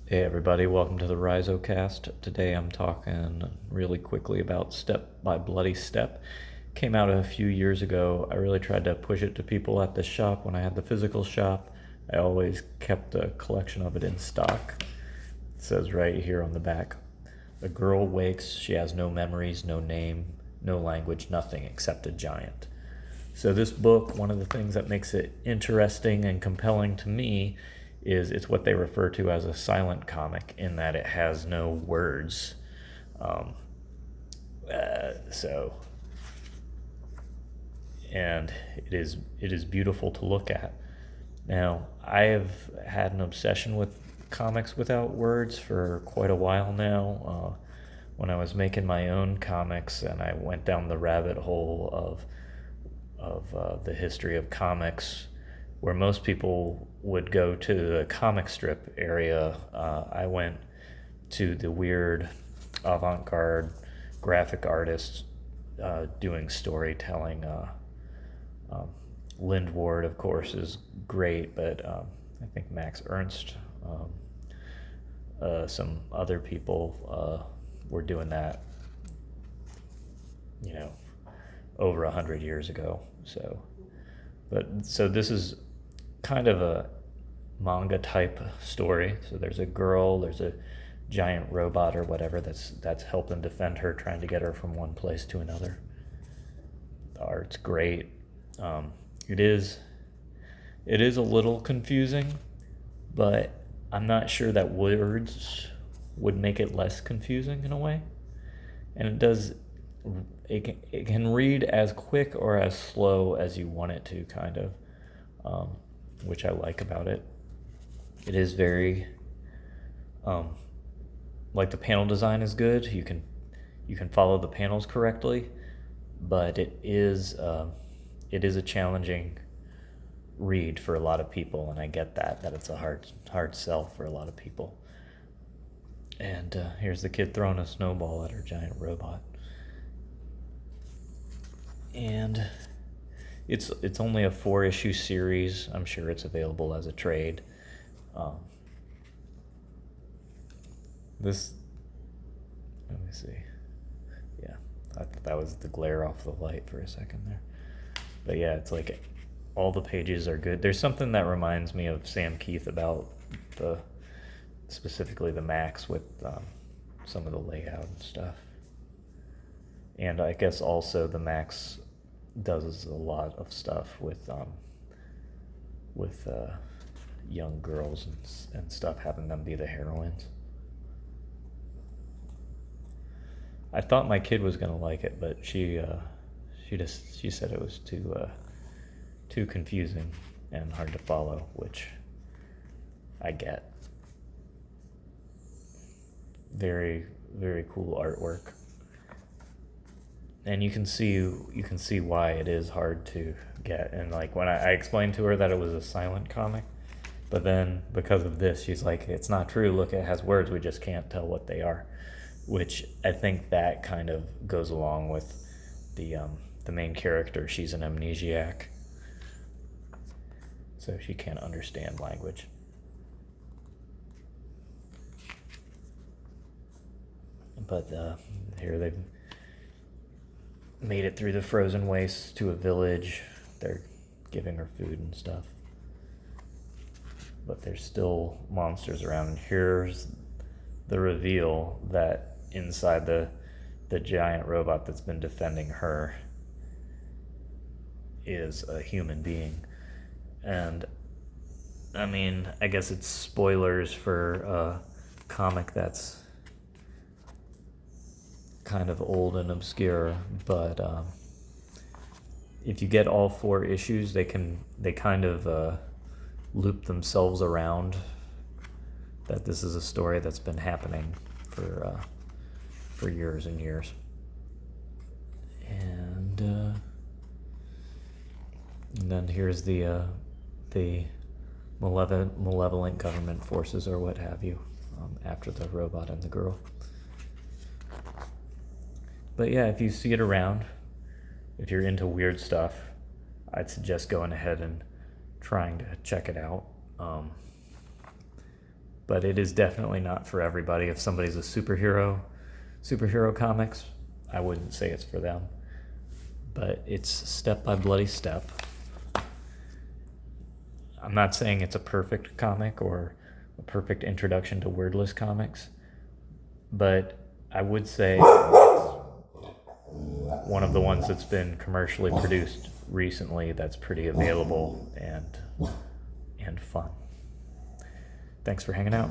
Hey everybody, welcome to the Rhizocast. Today I'm talking really quickly about Step by Bloody Step. Came out a few years ago. I really tried to push it to people at the shop when I had the physical shop. I always kept a collection of it in stock. It says right here on the back, a girl wakes, she has no memories, no name, no language, nothing except a giant. So this book, one of the things that makes it interesting and compelling to me is it's what they refer to as a silent comic in that it has no words. Um, so, and it is beautiful to look at. Now, I have had an obsession with comics without words for quite a while now. When I was making my own comics, and I went down the rabbit hole of the history of comics, where most people would go to the comic strip area, I went to the weird avant-garde graphic artists doing storytelling. Um, Lindward, of course, is great, but I think Max Ernst, some other people were doing that, you know, over 100 years ago. So this is kind of a manga type story. So there's a girl, there's a giant robot or whatever that's helping defend her, trying to get her from one place to another. The art's great. It is a little confusing, but I'm not sure that words would make it less confusing in a way. And it can read as quick or as slow as you want it to, kind of, which I like about it. It is very, like, the panel design is good. You can follow the panels correctly, but it is a challenging read for a lot of people, and I get that it's a hard sell for a lot of people. And here's the kid throwing a snowball at her giant robot. And it's only a 4-issue series. I'm sure it's available as a trade. This, let me see. Yeah, I thought that was the glare off the light for a second there. But yeah, it's like all the pages are good. There's something that reminds me of Sam Keith about specifically the Max with some of the layout and stuff. And I guess also the Max does a lot of stuff with young girls and stuff, having them be the heroines. I thought my kid was gonna like it, but she said it was too confusing and hard to follow, which I get. Very, very cool artwork. And you can see why it is hard to get. And like when I explained to her that it was a silent comic, but then because of this, she's like, it's not true. Look, it has words. We just can't tell what they are. Which I think that kind of goes along with the main character. She's an amnesiac, so she can't understand language. But here they've made it through the frozen wastes to a village. They're giving her food and stuff, but there's still monsters around. And here's the reveal that inside the giant robot that's been defending her is a human being. And I mean, I guess it's spoilers for a comic that's kind of old and obscure, but if you get all 4 issues, they kind of loop themselves around that this is a story that's been happening for years and years. And then here's the malevolent government forces or what have you, after the robot and the girl. But yeah, if you see it around, if you're into weird stuff, I'd suggest going ahead and trying to check it out. but it is definitely not for everybody. If somebody's a superhero comics, I wouldn't say it's for them. But it's Step by Bloody Step. I'm not saying it's a perfect comic or a perfect introduction to wordless comics, but I would say it's one of the ones that's been commercially produced recently that's pretty available and fun. Thanks for hanging out.